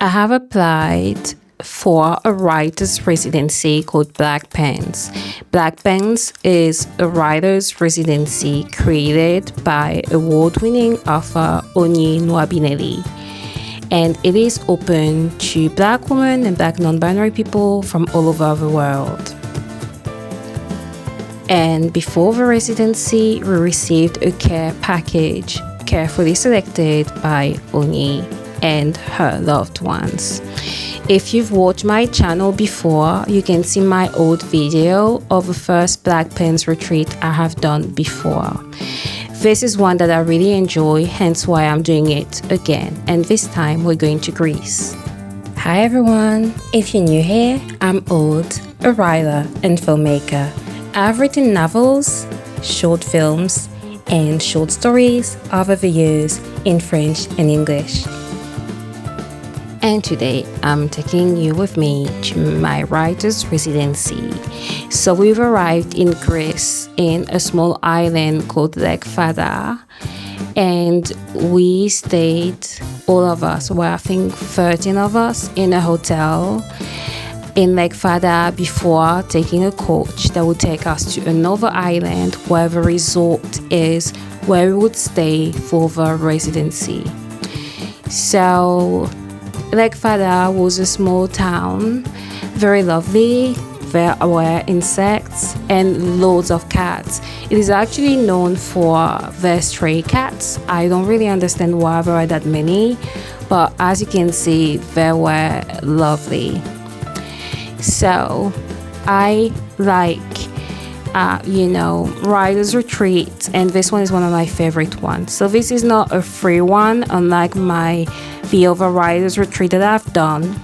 I have applied for a writer's residency called Black Pens. Black Pens is a writer's residency created by award-winning author nonbinary, and it is open to Black women and Black non-binary people from all over the world. And before the residency, we received a care package carefully selected by Oni and her loved ones. If you've watched my channel before, you can see my old video of the first Black Pens retreat I have done before. This is one that I really enjoy, hence why I'm doing it again, and this time we're going to Greece. Hi everyone, if you're new here, I'm Aude, a writer and filmmaker. I've written novels, short films, and short stories over the years in French and English. And today I'm taking you with me to my writer's residency. So we've arrived in Greece in a small island called Lake Fada, and we stayed, all of us, well I think 13 of us, in a hotel in Lake Fada before taking a coach that would take us to another island where the resort is, where we would stay for the residency. So Lake Fada was a small town, very lovely. There were insects and loads of cats. It is actually known for their stray cats. I don't really understand why there are that many, but as you can see, they were lovely. So I like, writer's retreat, and this one is one of my favorite ones. So this is not a free one, unlike the other writer's retreat that I've done,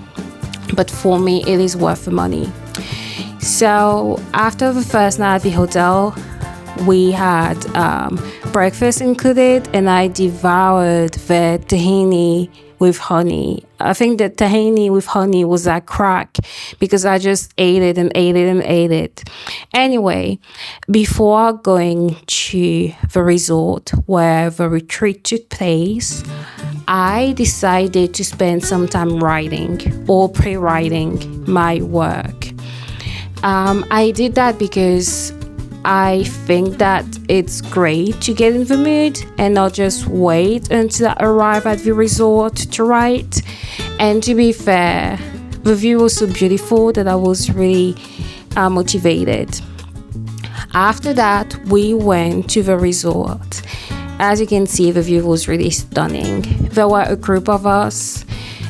but for me it is worth the money. So after the first night at the hotel, we had breakfast included, and I devoured the tahini with honey. I think the tahini with honey was that crack because I just ate it and ate it and ate it. Anyway, before going to the resort where the retreat took place, I decided to spend some time writing or pre-writing my work. I did that because I think that it's great to get in the mood and not just wait until I arrive at the resort to write. And to be fair, the view was so beautiful that I was really motivated. After that, we went to the resort. As you can see, the view was really stunning. There were a group of us.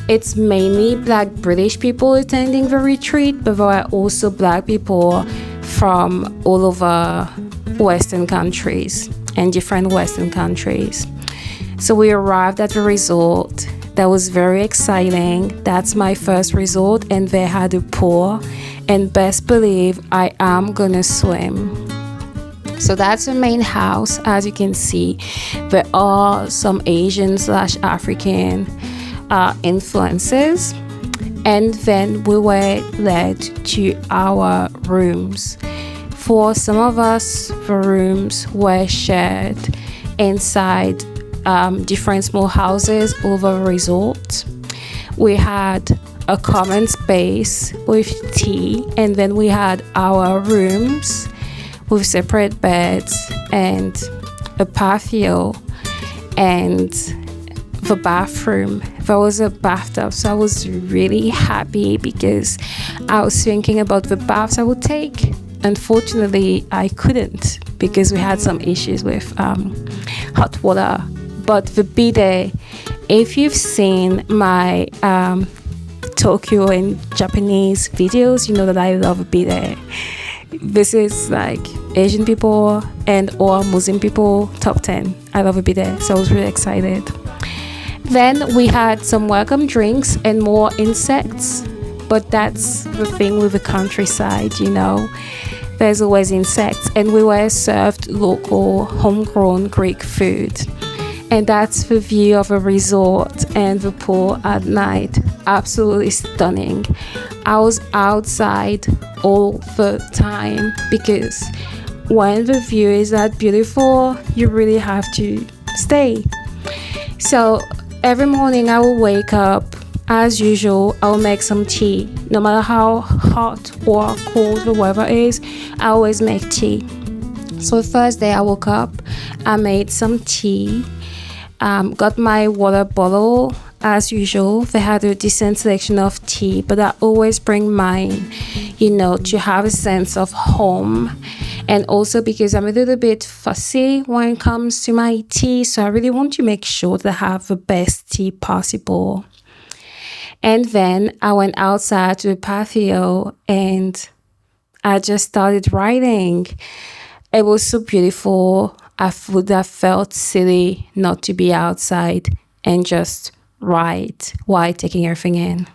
It's mainly Black British people attending the retreat, but there were also Black people from all over Western countries and different Western countries. So we arrived at the resort. That was very exciting. That's my first resort, and they had a pool, and best believe I am gonna swim. So that's the main house. As you can see, there are some Asian/African influences. And then we were led to our rooms. For some of us, the rooms were shared inside different small houses over the resort. We had a common space with tea, and then we had our rooms with separate beds and a patio and the bathroom. There was a bathtub, so I was really happy because I was thinking about the baths I would take. Unfortunately, I couldn't because we had some issues with hot water. But the bidet, if you've seen my Tokyo and Japanese videos, you know that I love a bidet. This is like Asian people and or Muslim people top 10. I love a bidet, so I was really excited. Then we had some welcome drinks and more insects, but that's the thing with the countryside, there's always insects, and we were served local homegrown Greek food. And that's the view of a resort and the pool at night. Absolutely stunning. I was outside all the time because when the view is that beautiful, you really have to stay. So every morning I will wake up as usual, I'll make some tea. No matter how hot or cold the weather is, I always make tea. So the first day I woke up, I made some tea, got my water bottle. As usual, they had a decent selection of tea, but I always bring mine, to have a sense of home. And also because I'm a little bit fussy when it comes to my tea, so I really want to make sure that I have the best tea possible. And then I went outside to the patio and I just started writing. It was so beautiful. I would have felt silly not to be outside and just write while taking everything in.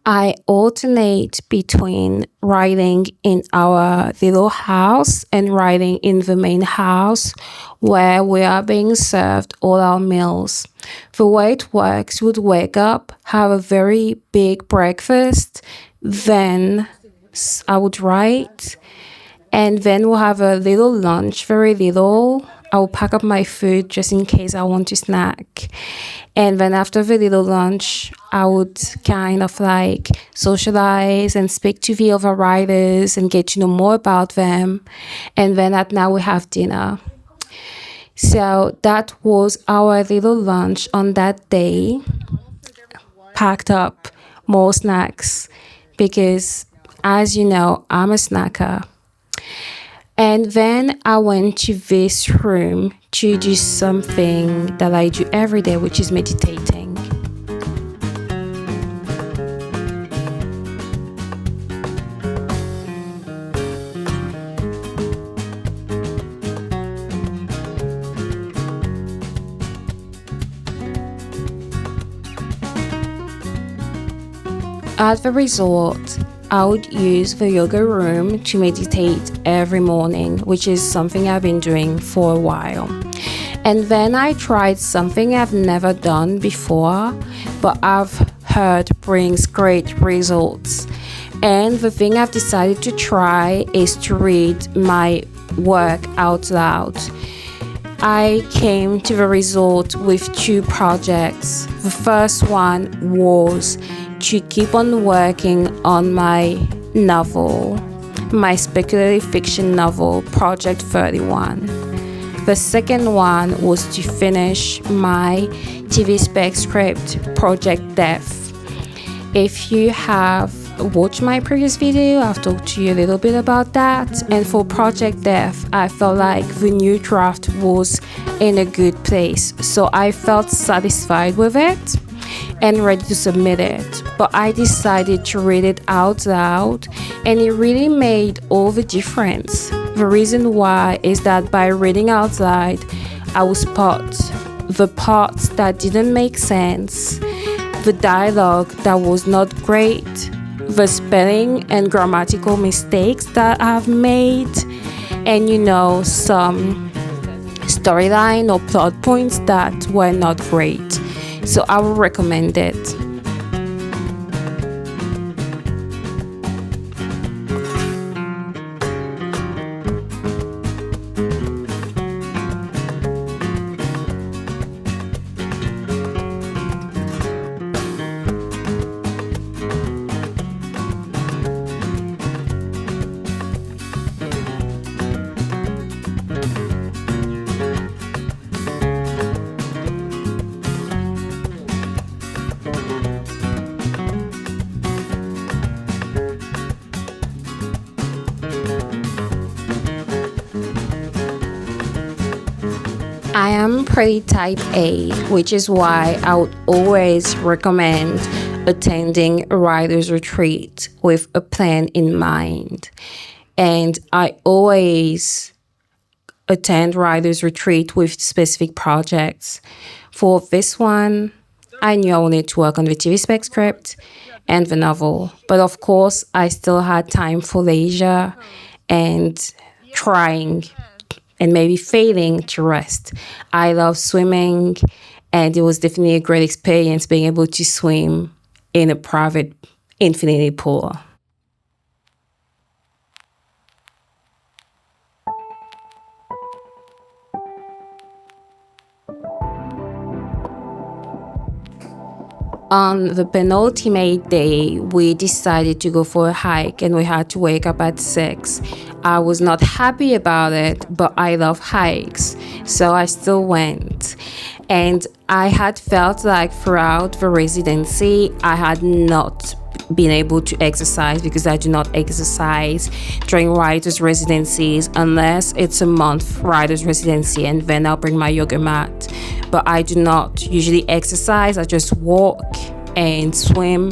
I alternate between writing in our little house and writing in the main house where we are being served all our meals. The way it works, we would wake up, have a very big breakfast, then I would write, and then we'll have a little lunch, very little. I will pack up my food just in case I want to snack. And then after the little lunch, I would kind of like socialize and speak to the other writers and get to know more about them. And then at night we have dinner. So that was our little lunch on that day. Packed up more snacks because, as you know, I'm a snacker. And then I went to this room to do something that I do every day, which is meditating. At the resort, I would use the yoga room to meditate every morning, which is something I've been doing for a while. And then I tried something I've never done before, but I've heard brings great results. And the thing I've decided to try is to read my work out loud. I came to the result with 2 projects. The first one was to keep on working on my novel, my speculative fiction novel, Project 31. The second one was to finish my TV spec script, Project Death. If you have watched my previous video, I've talked to you a little bit about that. And for Project Death, I felt like the new draft was in a good place. So I felt satisfied with it and ready to submit it. But I decided to read it out loud, and it really made all the difference. The reason why is that by reading out loud, I would spot the parts that didn't make sense, the dialogue that was not great, the spelling and grammatical mistakes that I've made, and some storyline or plot points that were not great. So I would recommend it. I am pretty type A, which is why I would always recommend attending a writer's retreat with a plan in mind. And I always attend writer's retreat with specific projects. For this one, I knew I wanted to work on the TV spec script and the novel. But of course, I still had time for leisure and trying and maybe failing to rest. I love swimming, and it was definitely a great experience being able to swim in a private infinity pool. On the penultimate day, we decided to go for a hike, and we had to wake up at 6. I was not happy about it, but I love hikes, so I still went. And I had felt like throughout the residency, I had not been able to exercise because I do not exercise during writer's residencies unless it's a month writer's residency, and then I'll bring my yoga mat. But I do not usually exercise. I just walk and swim.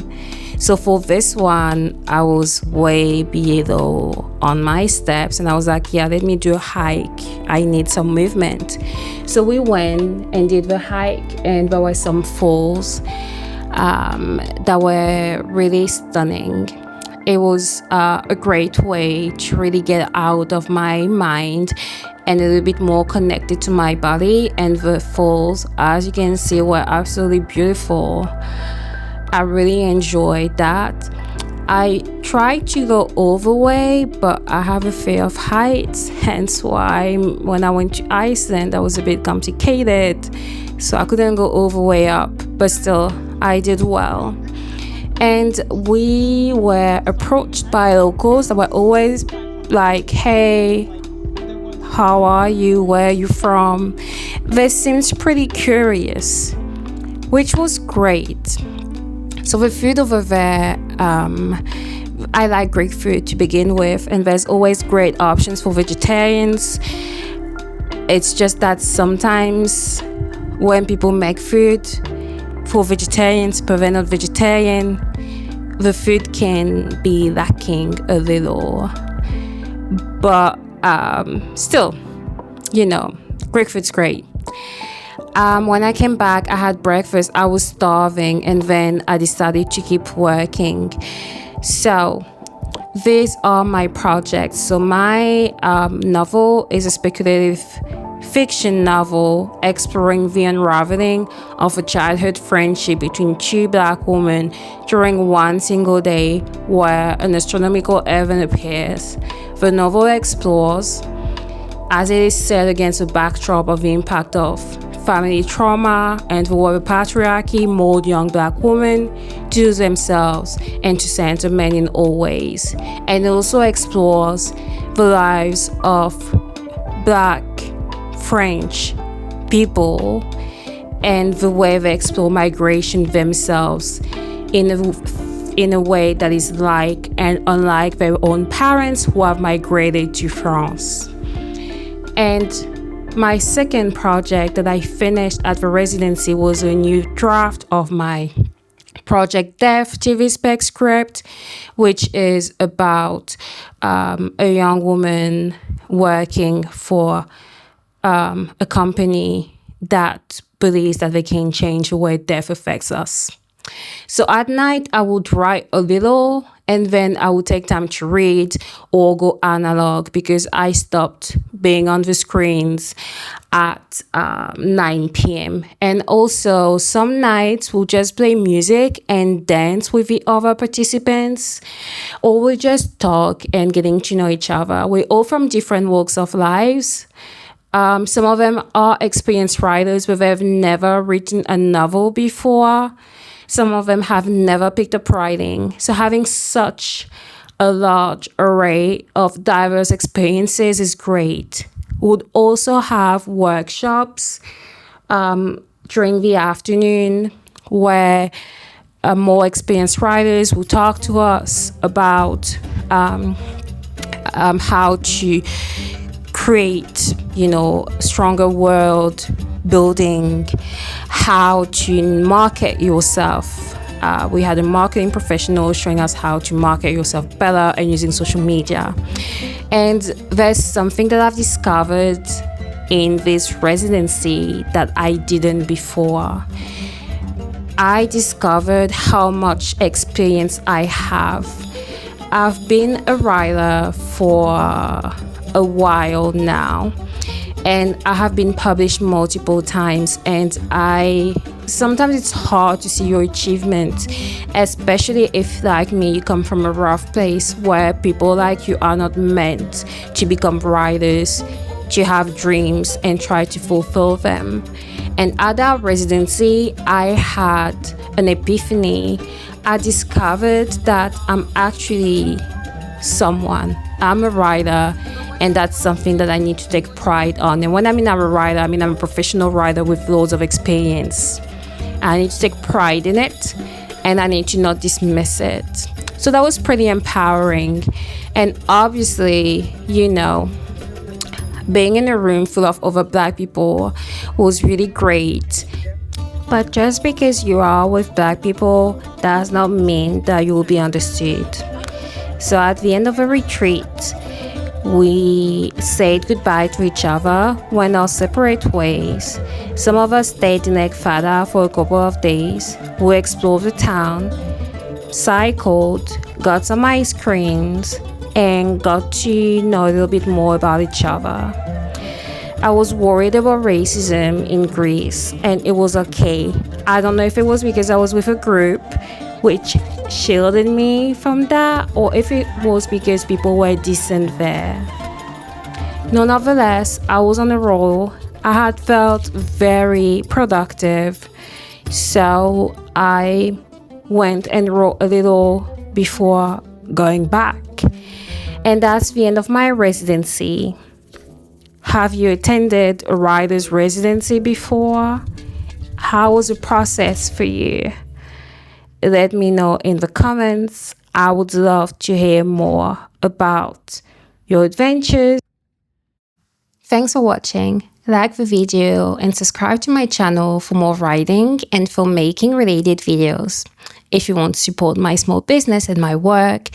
So for this one, I was way below on my steps, and I was like, yeah, let me do a hike. I need some movement. So we went and did the hike, and there were some falls that were really stunning. It was a great way to really get out of my mind and a little bit more connected to my body. And the falls, as you can see, were absolutely beautiful. I really enjoyed that. I tried to go all the way, but I have a fear of heights, hence why when I went to Iceland, that was a bit complicated. So I couldn't go all the way up, but still, I did well. And we were approached by locals that were always like, hey, how are you? Where are you from? They seemed pretty curious, which was great. So the food over there, I like Greek food to begin with, and there's always great options for vegetarians. It's just that sometimes when people make food for vegetarians but they're not vegetarian, the food can be lacking a little. But still, Greek food's great. When I came back, I had breakfast. I was starving, and then I decided to keep working. So these are my projects. So my novel is a speculative fiction novel exploring the unraveling of a childhood friendship between two Black women during one single day where an astronomical event appears. The novel explores, as it is set against a backdrop of the impact of family trauma and the way patriarchy mold young Black women to themselves and to center men in all ways. And it also explores the lives of Black French people and the way they explore migration themselves in a way that is like and unlike their own parents who have migrated to France. And my second project that I finished at the residency was a new draft of my Project Death TV spec script, which is about a young woman working for a company that believes that they can change the way death affects us. So at night, I would write a little and then I would take time to read or go analog because I stopped being on the screens at 9 p.m. And also some nights we'll just play music and dance with the other participants, or we'll just talk and getting to know each other. We're all from different walks of lives. Some of them are experienced writers, but they've never written a novel before. Some of them have never picked up writing. So having such a large array of diverse experiences is great. Would also have workshops during the afternoon where more experienced writers will talk to us about how to create, stronger world building, how to market yourself. We had a marketing professional showing us how to market yourself better and using social media. And there's something that I've discovered in this residency that I didn't before. I discovered how much experience I have. I've been a writer for a while now, and I have been published multiple times, and sometimes it's hard to see your achievement, especially if, like me, you come from a rough place where people like you are not meant to become writers, to have dreams and try to fulfill them. And at that residency, I had an epiphany. I discovered that I'm actually someone. I'm a writer, and that's something that I need to take pride on. And when I mean I'm a writer, I mean I'm a professional writer with loads of experience. I need to take pride in it, and I need to not dismiss it. So that was pretty empowering. And obviously, being in a room full of other Black people was really great. But just because you are with Black people does not mean that you will be understood. So at the end of a retreat, we said goodbye to each other, went our separate ways. Some of us stayed in Ekfada for a couple of days. We explored the town, cycled, got some ice creams, and got to know a little bit more about each other. I was worried about racism in Greece, and it was okay. I don't know if it was because I was with a group which shielded me from that, or if it was because people were decent there. Nonetheless, I was on a roll. I had felt very productive, so I went and wrote a little before going back. And that's the end of my residency. Have you attended a writer's residency before? How was the process for you? Let me know in the comments. I would love to hear more about your adventures. Thanks for watching. Like the video and subscribe to my channel for more writing and filmmaking related videos. If you want to support my small business and my work,